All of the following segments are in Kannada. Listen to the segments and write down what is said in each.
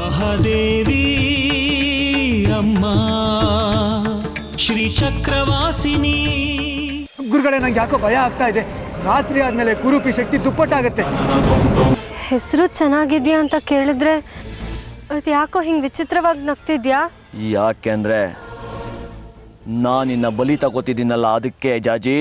ಮಹಾದೇವಿ ಅಮ್ಮ ಶ್ರೀ ಚಕ್ರವಾಸಿನಿ. ಗುರುಗಳೇ, ನಂಗೆ ಯಾಕೋ ಭಯ ಆಗ್ತಾ ಇದೆ. ರಾತ್ರಿ ಆದ್ಮೇಲೆ ಕುರೂಪಿ ಶಕ್ತಿ ದುಪ್ಪಟ್ಟಾಗತ್ತೆ. ಹೆಸರು ಚೆನ್ನಾಗಿದ್ಯಾ ಅಂತ ಕೇಳಿದ್ರೆ ಅದು ಯಾಕೋ ಹಿಂಗೆ ವಿಚಿತ್ರವಾಗಿ ನಗ್ತಿದ್ಯಾ? ಯಾಕೆಂದ್ರೆ ನಾನಿನ್ನ ಬಲಿ ತಗೋತಿದ್ದೀನಲ್ಲ, ಅದಕ್ಕೆ ಜಾಜಿ.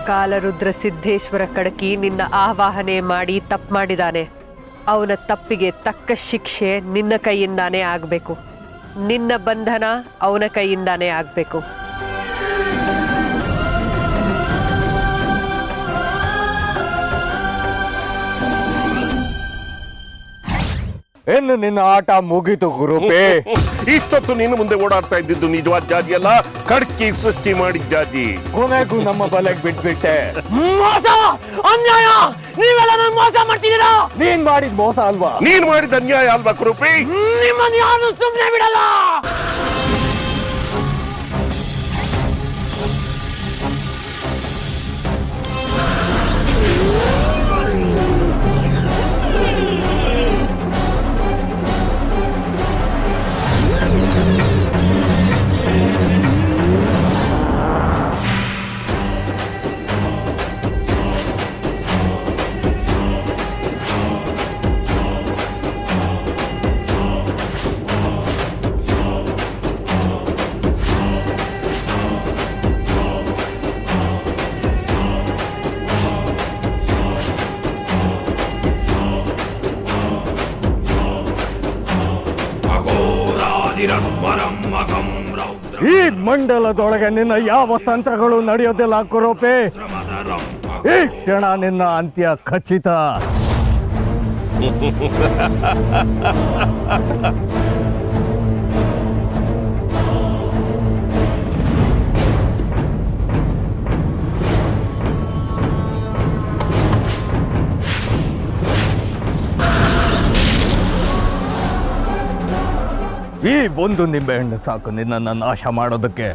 ಕಾಲರುದ್ರ ಸಿದ್ದೇಶ್ವರ ಕಡಕಿ ನಿನ್ನ ಆವಾಹನೆ ಮಾಡಿ ತಪ್ಪು ಮಾಡಿದಾನೆ. ಅವನ ತಪ್ಪಿಗೆ ತಕ್ಕ ಶಿಕ್ಷೆ ನಿನ್ನ ಕೈಯಿಂದಾನೇ ಆಗಬೇಕು. ನಿನ್ನ ಬಂಧನ ಅವನ ಕೈಯಿಂದಾನೇ ಆಗಬೇಕು. ಏನು ನಿನ್ನ ಆಟ ಮುಗಿತು ಗುರುಪೇ? ಇಷ್ಟೊತ್ತು ನೀನು ಮುಂದೆ ಓಡಾಡ್ತಾ ಇದ್ದಿದ್ದು ನಿಜವಾದ ಜಾತಿ ಅಲ್ಲ, ಕಡ್ಕಿ ಸೃಷ್ಟಿ ಮಾಡಿದ ಜಾತಿ. ಕೊನೆಗೂ ನಮ್ಮ ಬಲೆಗೆ ಬಿಟ್ಬಿಟ್ಟೆ. ಮೋಸ, ಅನ್ಯಾಯ, ನೀವೆಲ್ಲ ನನ್ನ ಮೋಸ ಮಾಡ್ತಿದ್ದೀರಾ. ನೀನ್ ಮಾಡಿದ ಮೋಸ ಅಲ್ವಾ? ನೀನ್ ಮಾಡಿದ ಅನ್ಯಾಯ ಅಲ್ವಾ ಕುರುಪಿ? ನಿಮ್ಮನ್ನು ಯಾರು ಸುಮ್ಮನೆ ಬಿಡಲ್ಲ. ಈ ಮಂಡಲದೊಳಗೆ ನಿನ್ನ ಯಾವ ತಂತ್ರಗಳು ನಡೆಯೋದಿಲ್ಲ ಕುರುಪೇ. ಈ ಕ್ಷಣ ನಿನ್ನ ಅಂತ್ಯ ಖಚಿತ. ಈ ಒಂದು ನಿಂಬೆಹಣ್ಣು ಸಾಕು ನಿನ್ನನ್ನು ನಾಶ ಮಾಡೋದಕ್ಕೆ.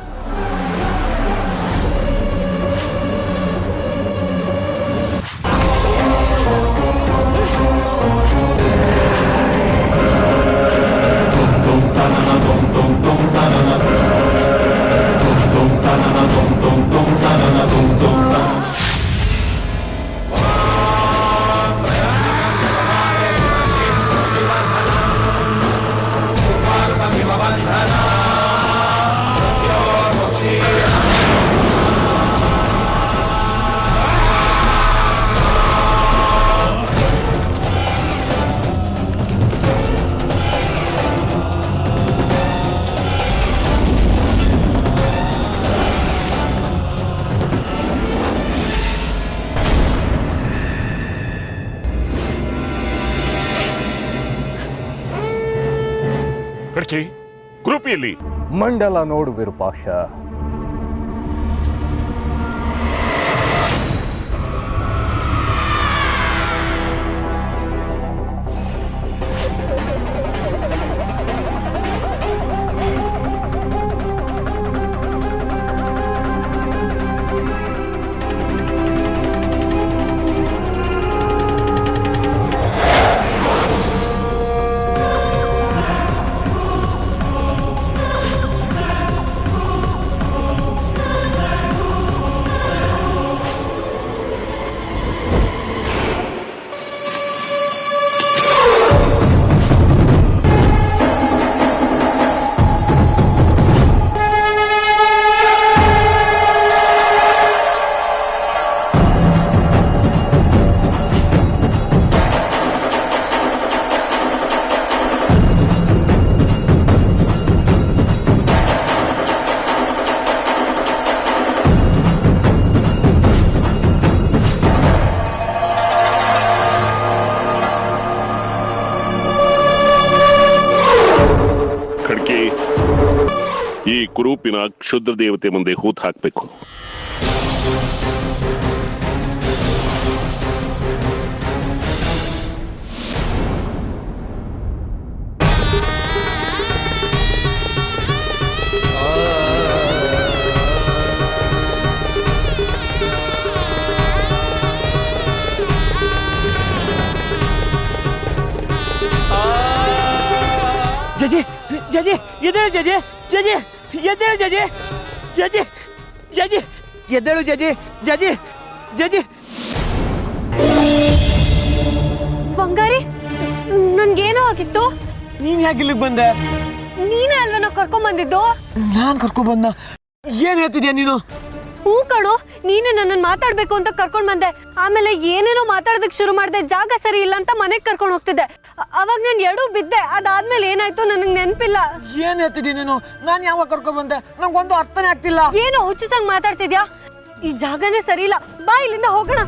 ಕಡ್ಕಿ ಕುರುಪಿಯಲ್ಲಿ ಮಂಡಲ ನೋಡು ವಿರೂಪಾಕ್ಷ. ಈ ಕುರೂಪಿನ ಕ್ಷುದ್ರ ದೇವತೆ ಮುಂದೆ ಹೂತ್ ಹಾಕಬೇಕು. ಜಜಿ ಜಜಿ ಎದ್ದೇಳು ಜಜಿ ಜಜಿ ಎದ್ದೇಳು ಜಜಿ ಜಜಿ ಜಜಿ ಎದ್ದೇಳು ಜಜಿ ಜಜಿ ಜಜಿ. ಬಂಗಾರಿ, ನನ್ಗೇನೋ ಆಗಿತ್ತು. ನೀನ್ ಯಾಕೆ ಇಲ್ಲಿಗೆ ಬಂದೆ? ನೀನೇ ಅಲ್ವಾ ನಾ ಕರ್ಕೊಂಡ್ ಬಂದಿದ್ದು? ನಾನ್ ಕರ್ಕೊಂಡ್ ಬಂದ? ಏನ್ ಹೇಳ್ತಿದ್ಯಾ ನೀನು? ಹೂ ಕಣು, ನೀನೇ ನನ್ನನ್ನು ಮಾತಾಡ್ಬೇಕು ಅಂತ ಕರ್ಕೊಂಡ್ ಬಂದೆ. ಆಮೇಲೆ ಏನೇನೋ ಮಾತಾಡೋದಕ್ಕೆ ಶುರು ಮಾಡಿದೆ. ಜಾಗ ಸರಿ ಇಲ್ಲ ಅಂತ ಮನೆಗೆ ಕರ್ಕೊಂಡು ಹೋಗ್ತಿದ್ದೆ. ಅವಾಗ ನಾನು ಎರಡೂ ಬಿದ್ದೆ. ಅದಾದ್ಮೇಲೆ ಏನಾಯ್ತು ನನಗೆ ನೆನಪಿಲ್ಲ. ಏನ್ ಹೇಳ್ತಿದ್ಯಾ ನೀನು? ನಾನ್ ಯಾವಾಗ ಕರ್ಕೊಂಡ್ ಬಂದೆ? ನಂಗೊಂದು ಅರ್ಥನೇ ಆಗ್ತಿಲ್ಲ. ಏನೋ ಹುಚ್ಚುಸಂಗ್ ಮಾತಾಡ್ತಿದ್ಯಾ? ಈ ಜಾಗನೇ ಸರಿ ಇಲ್ಲ, ಬಾ ಇಲ್ಲಿಂದ ಹೋಗೋಣ.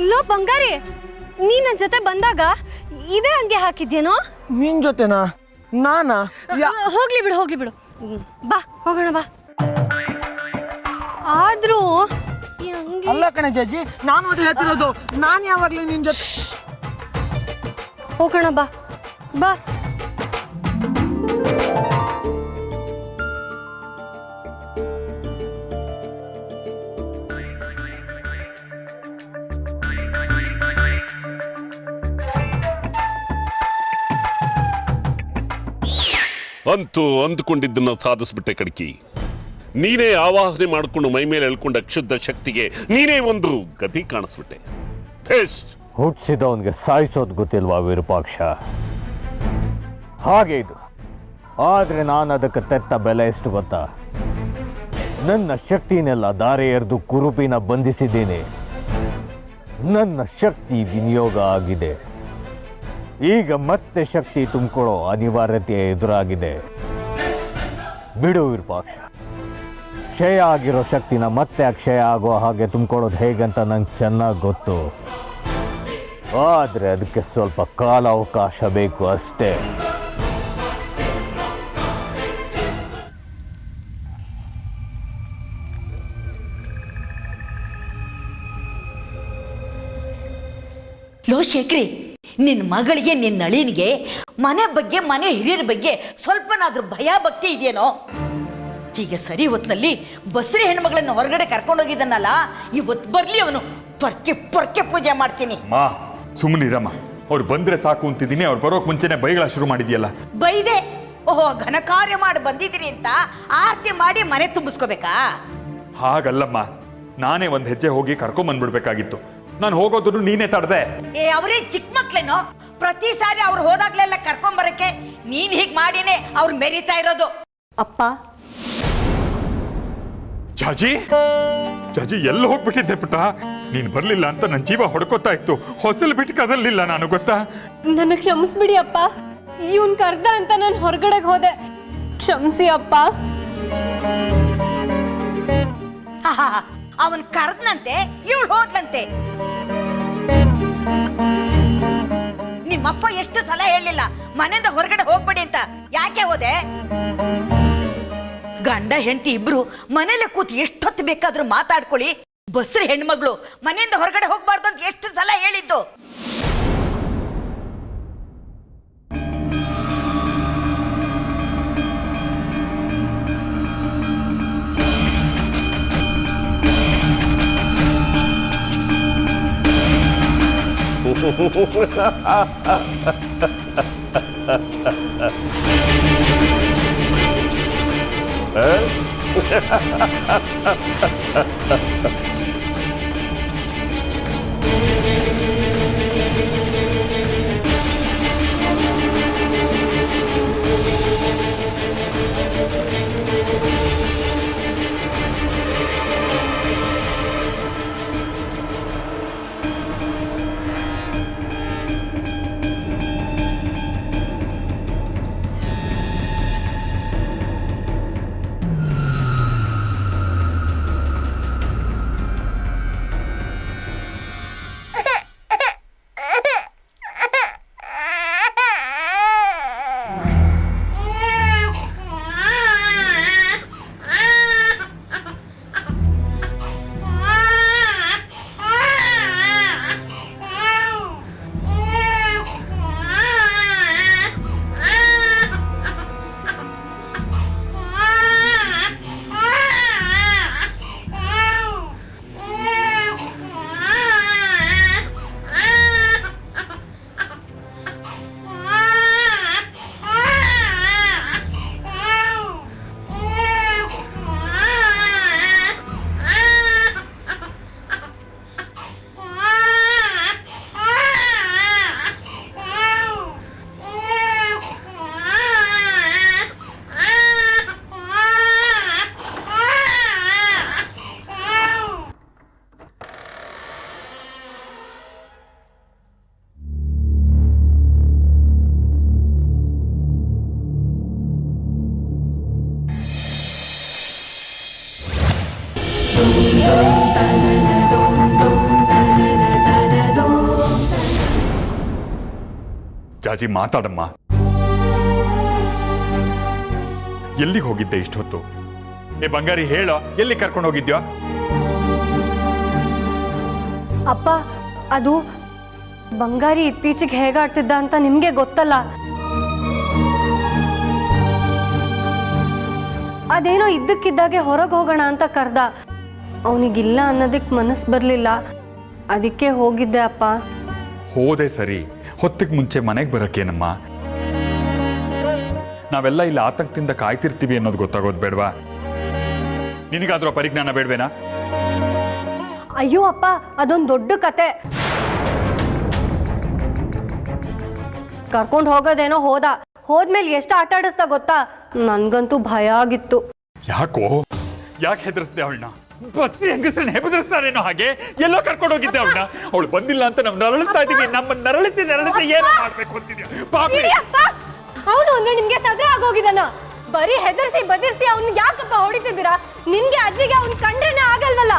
ಲೋ ಬಂಗಾರಿ, ನೀ ನನ್ನ ಜೊತೆ ಬಂದಾಗ ಇದೇ ಹಂಗೆ ಹಾಕಿದ್ಯೇನೋ? ನಿನ್ ಜೊತೆನಾ? ನಾನಾ? ಹೋಗ್ಲಿ ಬಿಡು. ಬಾ ಹೋಗೋಣ ಬಾ. ಆದ್ರೂ ಅಲ್ಲ ಕಣೆ ಜಜ್ಜಿ, ನಾನು ಅದು ಹೇಳ್ತಿರೋದು. ನಾನು ಯಾವಾಗ್ಲೂ ನಿನ್ ಜೊತೆ ಹೋಗೋಣ ಬಾ ಬಾ. ಅಂತೂ ಅಂದುಕೊಂಡಿದ್ದನ್ನ ಸಾಧಿಸ್ಬಿಟ್ಟೆ ಕಡ್ಕಿ. ನೀನೇ ಆವಾಹನೆ ಮಾಡಿಕೊಂಡು ಮೈ ಮೇಲೆ ಎಳ್ಕೊಂಡ ಕ್ಷುದ್ಧ ಶಕ್ತಿಗೆ ನೀನೇ ಒಂದು ಗತಿ ಕಾಣಿಸ್ಬಿಟ್ಟೆ. ಭೇಷ್. ಹುಟ್ಟಿಸಿದವನಿಗೆ ಸಾಯಿಸೋದು ಗೊತ್ತಿಲ್ವಾ ವಿರೂಪಾಕ್ಷ? ಹಾಗೆ ಇದು. ಆದ್ರೆ ನಾನು ಅದಕ್ಕೆ ತೆತ್ತ ಬೆಲೆ ಎಷ್ಟು ಗೊತ್ತಾ? ನನ್ನ ಶಕ್ತಿನೆಲ್ಲ ದಾರಿ ಎರೆದು ಕುರುಪಿನ ಬಂಧಿಸಿದ್ದೀನಿ. ನನ್ನ ಶಕ್ತಿ ವಿನಿಯೋಗ ಆಗಿದೆ. ಈಗ ಮತ್ತೆ ಶಕ್ತಿ ತುಂಬಿಕೊಳ್ಳೋ ಅನಿವಾರ್ಯತೆ ಎದುರಾಗಿದೆ. ಬಿಡು ವಿರೂಪಾಕ್ಷ. ಕ್ಷಯ ಆಗಿರೋ ಶಕ್ತಿನ ಮತ್ತೆ ಅಕ್ಷಯ ಆಗೋ ಹಾಗೆ ತುಂಬಿಕೊಳ್ಳೋದು ಹೇಗಂತ ನಂಗೆ ಚೆನ್ನಾಗಿ ಗೊತ್ತು. ಆದ್ರೆ ಅದಕ್ಕೆ ಸ್ವಲ್ಪ ಕಾಲಾವಕಾಶ ಬೇಕು ಅಷ್ಟೇ. ಲೋ ಶೇಖರಿ, ನಿನ್ನ ಮಗಳಿಗೆ ನಿನ್ನ ಅಳಿನಿಗೆ ಮನೆ ಬಗ್ಗೆ ಮನೆ ಹಿರಿಯರ ಬಗ್ಗೆ ಸ್ವಲ್ಪನಾದ್ರೂ ಭಯ ಭಕ್ತಿ ಇದೆಯೇನೋ? ಹೀಗೆ ಸರಿ ಹೊತ್ತಿನಲ್ಲಿ ಬಸ್ರಿ ಹೆಣ್ಮಗಳನ್ನ ಹೊರಗಡೆ ಕರ್ಕೊಂಡೋಗಿದ್ದನ್ನಲ್ಲ, ಇವತ್ತು ಬರ್ಲಿ ಅವನು ಪೊರ್ಕೆ ಪೊರ್ಕೆ ಪೂಜೆ ಮಾಡ್ತೀನಿ. ಮಾ ಸುಮ್ಮನಿರಮ್ಮ, ಅವ್ರು ಬಂದ್ರೆ ಸಾಕು ಅಂತಿದ್ದೀನಿ. ಅವ್ರು ಬರೋಕ್ ಮುಂಚೆನೆ ಬೈಗಳ ಶುರು ಮಾಡಿದ್ಯಲ್ಲ. ಬೈದೆ? ಓಹೋ, ಘನಕಾರ್ಯ ಮಾಡಿ ಬಂದಿದ್ದೀರಿ ಅಂತ ಆರತಿ ಮಾಡಿ ಮನೆ ತುಂಬಿಸ್ಕೋಬೇಕಾ? ಹಾಗಲ್ಲಮ್ಮ, ನಾನೇ ಒಂದ್ ಹೆಜ್ಜೆ ಹೋಗಿ ಕರ್ಕೊಂಡ್ ಬಂದ್ಬಿಡ್ಬೇಕಾಗಿತ್ತು. ನಾನು ಹೋಗೋದನ್ನು ನೀನೇ ತಡೆದೆ. ಅವರೇ ಚಿಕ್ಕ ಮಕ್ಳೇನೋ? ಪ್ರತಿ ಸಾರಿ ಅವ್ರು ಹೋದಾಗ್ಲೆಲ್ಲ ಕರ್ಕೊಂಬರಕ್ಕೆ ನೀನ್ ಹೀಗ್ ಮಾಡಿನೇ ಅವ್ರು ಮೆರಿತಾ ಇರೋದು. ಅಪ್ಪ, ಜಾಜಿ ಜಾಜಿ ಎಲ್ಲ ಹೋಗ್ಬಿಟ್ಟಿದ್ದೆ ಪುಟ್ಟ. ನೀನ್ ಬರ್ಲಿಲ್ಲ ಅಂತ ನನ್ನ ಜೀವ ಹೊಡ್ಕೋತಾ ಇತ್ತು. ಹೊಸಲು ಬಿಟ್ಟು ಕದಲಿಲ್ಲ ನಾನು, ಗೊತ್ತಾ? ನನಗೆ ಕ್ಷಮಿಸ್ಬಿಡಿ ಅಪ್ಪ. ಇವನ್ ಕರ್ದ ಅಂತ ನಾನು ಹೊರಗಡೆಗೆ ಹೋದೆ. ಕ್ಷಮಿಸಿ ಅಪ್ಪ. ಅವನ್ ಕರ್ದನಂತೆ, ಇವಳು ಹೋದ್ಲಂತೆ. ನಿಮ್ಮಪ್ಪ ಎಷ್ಟು ಸಲ ಹೇಳಿಲ್ಲ ಮನೆಯಿಂದ ಹೊರಗಡೆ ಹೋಗ್ಬೇಡಿ ಅಂತ? ಯಾಕೆ ಹೋದೆ? ಗಂಡ ಹೆಂಡತಿ ಇಬ್ರು ಮನೇಲೆ ಕೂತ್ ಎಷ್ಟೊತ್ತು ಬೇಕಾದ್ರೂ ಮಾತಾಡ್ಕೊಳ್ಳಿ. ಬಸ್ರ ಹೆಣ್ಮಗಳು ಮನೆಯಿಂದ ಹೊರಗಡೆ ಹೋಗ್ಬಾರ್ದು ಅಂತ ಎಷ್ಟು ಸಲ ಹೇಳಿದ್ದು? ಜಾಜಿ ಮಾತಾಡಮ್ಮ. ಎಲ್ಲಿಗೆ ಹೋಗಿದ್ದೆ ಇಷ್ಟೊತ್ತು? ಏ ಬಂಗಾರಿ, ಹೇಳೋ, ಎಲ್ಲಿ ಕರ್ಕೊಂಡು ಹೋಗಿದ್ಯೋ? ಅಪ್ಪ, ಅದು ಬಂಗಾರಿ ಇತ್ತೀಚೆಗೆ ಹೇಗಾಡ್ತಿದ್ದ ಅಂತ ನಿಮ್ಗೆ ಗೊತ್ತಲ್ಲ. ಅದೇನೋ ಇದ್ದಕ್ಕಿದ್ದಾಗೆ ಹೊರಗೆ ಹೋಗೋಣ ಅಂತ ಕರ್ದ. ಅವನಿಗಿಲ್ಲ ಅನ್ನೋದಕ್ಕೆ ಮನಸ್ಸು ಬರಲಿಲ್ಲ, ಅದಕ್ಕೆ ಹೋಗಿದ್ದೆ ಅಪ್ಪ. ಹೋದೆ ಸರಿ, ಹೊತ್ತಿಗೆ ಮುಂಚೆ ಮನೆಗೆ ಬರೋಕ್ಕೇನಮ್ಮ? ನಾವೆಲ್ಲ ಇಲ್ಲಿ ಆತಂಕದಿಂದ ಕಾಯ್ತಿರ್ತೀವಿ ಅನ್ನೋದು ಗೊತ್ತಾಗೋದು ಬೇಡವಾ? ನಿನಗಾದ್ರೂ ಪರಿಜ್ಞಾನ ಬೇಡವೇನಾ? ಅಯ್ಯೋ ಅಪ್ಪ, ಅದೊಂದು ದೊಡ್ಡ ಕತೆ. ಕರ್ಕೊಂಡು ಹೋಗೋದೇನೋ ಹೋದ್ಮೇಲೆ ಎಷ್ಟು ಆಟ ಆಡಿಸ್ತಾ ಗೊತ್ತಾ? ನನ್ಗಂತೂ ಭಯ ಆಗಿತ್ತು. ಯಾಕೆ ಹೆದರ್ಸ್ದೆ ಅವಳನ್ನ? ಬಸ್ಸಿ ಹೆಂಗಸ್ರನ್ನ ಹೆದರ್ಸ್ತಾರೇನೋ ಹಾಗೆ. ಎಲ್ಲೋ ಕರ್ಕೊಂಡು ಹೋಗಿದ್ದೆ ಅವಳನ್ನ. ಅವಳು ಬಂದಿಲ್ಲ ಅಂತ ನಾವು ನರಳಿಸ್ತಾ ಇದೀವಿ. ನಮ್ಮ ನರಳಿಸಿ ಏನೋ ಮಾಡ್ಬೇಕು ಅಂತಿದ್ಯಾ? ಅವನು ಅಂದ್ರೆ ನಿಮ್ಗೆ ಸದ್ರ ಆಗೋಗಿದಾನ. ಬರೀ ಹೆದರ್ಸಿ ಬದಿರ್ಸಿ ಅವ್ನ ಯಾಕಪ್ಪ ಹೊಡಿತಿದ್ದೀರಾ? ನಿನ್ಗೆ ಅಜ್ಜಿಗೆ ಅವ್ನ್ ಕಂಡ್ರೇನೆ ಆಗಲ್ವಲ್ಲ.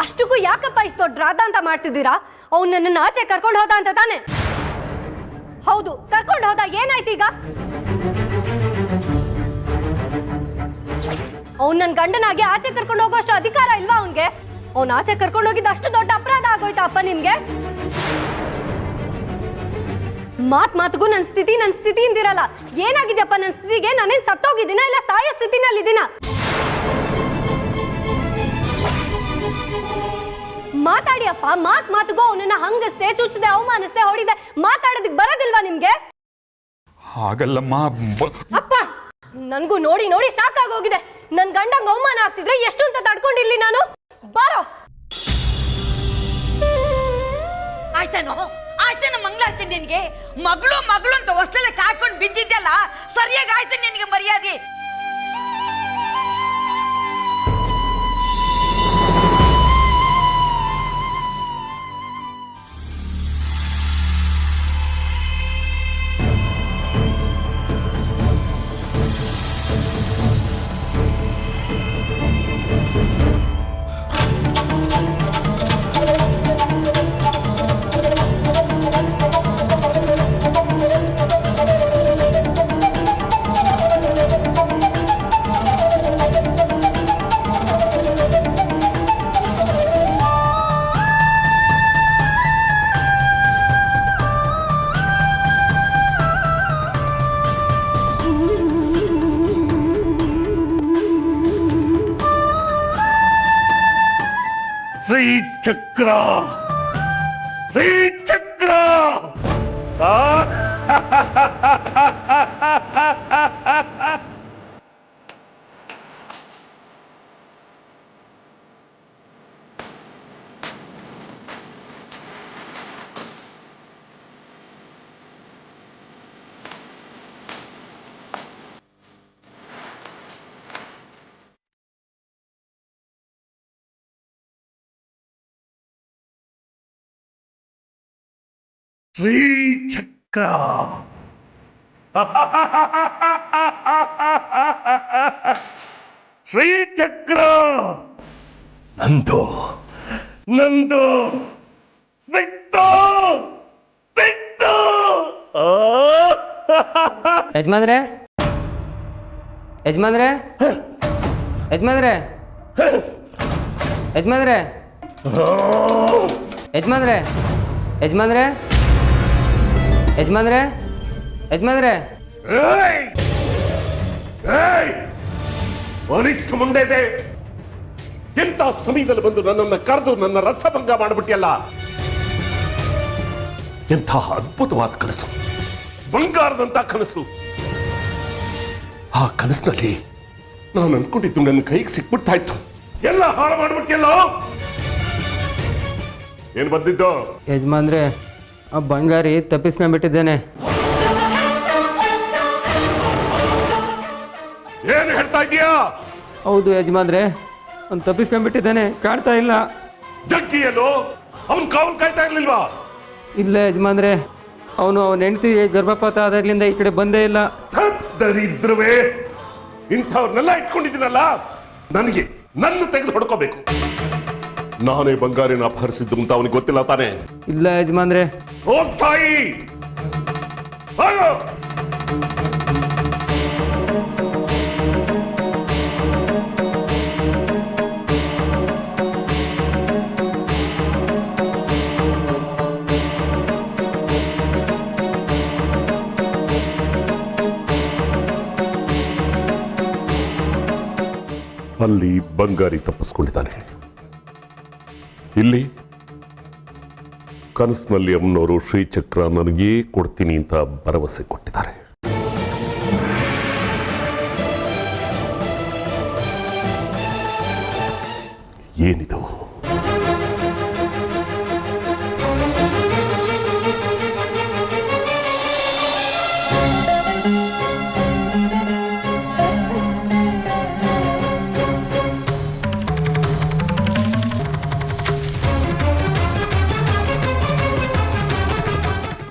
ಅಷ್ಟಕ್ಕೂ ಯಾಕಪ್ಪ ಇಷ್ಟು ದೊಡ್ಡ ರಾಧ ಅಂತ ಮಾಡ್ತಿದ್ದೀರಾ? ಅವ್ನು ನನ್ನ ಆಚೆ ಕರ್ಕೊಂಡು ಹೋದ ಅಂತ ತಾನೆ? ಹೌದು, ಕರ್ಕೊಂಡು ಹೋದ. ಏನಾಯ್ತು ಈಗ? ಅವ್ನು ನನ್ನ ಗಂಡನಾಗಿ ಆಚೆ ಕರ್ಕೊಂಡು ಹೋಗೋಷ್ಟು ಅಧಿಕಾರ ಇಲ್ವಾ ಅವನ್ಗೆ? ಅವ್ನು ಆಚೆ ಕರ್ಕೊಂಡು ಹೋಗಿದ್ದ ಅಷ್ಟು ದೊಡ್ಡ ಅಪರಾಧ ಆಗೋಯ್ತಾ ಅಪ್ಪ ನಿಮ್ಗೆ? ಮಾತಿಗೂ ನನ್ನ ಸ್ಥಿತಿ ಇಂದಿರಲ್ಲ. ಏನಾಗಿದ್ಯಪ್ಪ ನನ್ನ ಸ್ಥಿತಿಗೆ? ನಾನೇನ್ ಸತ್ತೋಗಿದ್ದೀನ ಇಲ್ಲ ಸಾಯೋ ಸ್ಥಿತಿನಲ್ಲಿದ್ದೀನ? ಮಾತಾಡಿ ಅಪ್ಪ. ಮಾತಿಗೂ ಅವನನ್ನ ಹಂಗಸ್ತೆ, ಚುಚ್ಚದೆ, ಅವಮಾನಿಸ್ದೆ, ಹೊಡಿದೆ, ಮಾತಾಡೋದಕ್ಕೆ ಬರೋದಿಲ್ವಾ ನಿಮ್ಗೆ? ಹಾಗಲ್ಲಮ್ಮ. ಅಪ್ಪ, ನನ್ಗೂ ನೋಡಿ ನೋಡಿ ಸಾಕಾಗೋಗಿದೆ. ನನ್ ಗಂಡಂಗ್ ಅವಮಾನ ಆಗ್ತಿದ್ರೆ ಎಷ್ಟು ಅಂತ ತಡ್ಕೊಂಡಿರ್ಲಿ ನಾನು? ಬಾರೋ. ಆಯ್ತೇನೋ ಮಂಗಳಾರ್ತಿ ನಿನ್ಗೆ. ಮಗಳು ಅಂತ ಹೊಸಲೆ ಕಾಯ್ಕೊಂಡು ಬಿದ್ದಿದ್ದಲ್ಲ, ಸರಿಯಾಗಿ ಆಯ್ತು ನಿನ್ಗೆ ಮರ್ಯಾದೆ. ಶ್ರೀಚಕ್ರ ಶ್ರೀಚಕ್ರ ಶ್ರೀಚಕ್ರ ನಂದು ಸಿಕ್ತು. ಯಜಮಾನ್ರೆ ಯಜಮಾನ್ರೆ ಯಜಮಾನ್ರೆ ಯಜಮಾನ್ರೆ ಯಜಮಾನ್ರೆ ಯಜಮಾನ್ರೆ ಯಜಮಾನ್ರೆ ಯಜಮಾನ್ರೆ ಅನಿಷ್ಟು ಮುಂದೆ ಇದೆ. ಎಂತ ಸಮಯದಲ್ಲಿ ಬಂದು ನನ್ನನ್ನು ಕರೆದು ನನ್ನ ರಸಭಂಗ ಮಾಡಿಬಿಟ್ಟಿಯಲ್ಲ. ಎಂಥ ಅದ್ಭುತವಾದ ಕನಸು, ಬಂಗಾರದಂತ ಕನಸು. ಆ ಕನಸಿನಲ್ಲಿ ನಾನು ಅನ್ಕೊಂಡಿದ್ದು ನನ್ನ ಕೈಗೆ ಸಿಕ್ಬಿಡ್ತಾ ಇತ್ತು. ಎಲ್ಲ ಹಾಳು ಮಾಡ್ಬಿಟ್ಟಿಯಲ್ಲ. ಏನ್ ಬಂದಿದ್ದು? ಯಜಮಾನ್ರೆ, ಆ ಬಂಗಾರಿ ತಪ್ಪಿಸ್ಕೊಂಡ್ಬಿಟ್ಟಿದ್ದೇನೆ. ಏನ್ ಹೇಳ್ತಾ ಇದೀಯಾ? ಹೌದು ಯಜಮಾನ್ರೆ, ಅವ್ನು ತಪ್ಪಿಸ್ಕೊಂಡ್ಬಿಟ್ಟಿದ್ದಾನೆ, ಕಾಡ್ತಾ ಇಲ್ಲ. ಜಗ್ಗಿಯಲ್ಲೋ ಅವನ್ ಕಾವಲ್ ಕಾಯ್ತಾ ಇರ್ಲಿಲ್ವಾ? ಇಲ್ಲ ಯಜಮಾನ್ರೆ, ಅವನ ಹೆಂಡತಿ ಗರ್ಭಪಾತ ಆದಾಗ್ಲಿಂದ ಈ ಕಡೆ ಬಂದೇ ಇಲ್ಲ. ದರಿದ್ರವೇ, ಇಂಥವ್ರನ್ನೆಲ್ಲ ಇಟ್ಕೊಂಡಿದ್ದೀನಲ್ಲ. ನನಗೆ ನನ್ನ ತೆಗೆದು ಹೊಡ್ಕೋಬೇಕು. ನಾನೇ ಬಂಗಾರಿನ ಅಪಹರಿಸಿದ್ದು ಅಂತ ಅವನಿಗೆ ಗೊತ್ತಿಲ್ಲ ತಾನೆ? ಇಲ್ಲ ಯಜಮಾನ್ರೆ. ಹೋಗ್ ಸಾಯಿ. ಅಲ್ಲಿ ಬಂಗಾರಿ ತಪ್ಪಿಸ್ಕೊಂಡಿದ್ದಾನೆ. ಇಲ್ಲಿ ಕನಸಿನಲ್ಲಿ ಅಮ್ಮನವರು ಶ್ರೀಚಕ್ರ ನನಗೇ ಕೊಡ್ತೀನಿ ಅಂತ ಭರವಸೆ ಕೊಟ್ಟಿದ್ದಾರೆ. ಏನಿದು?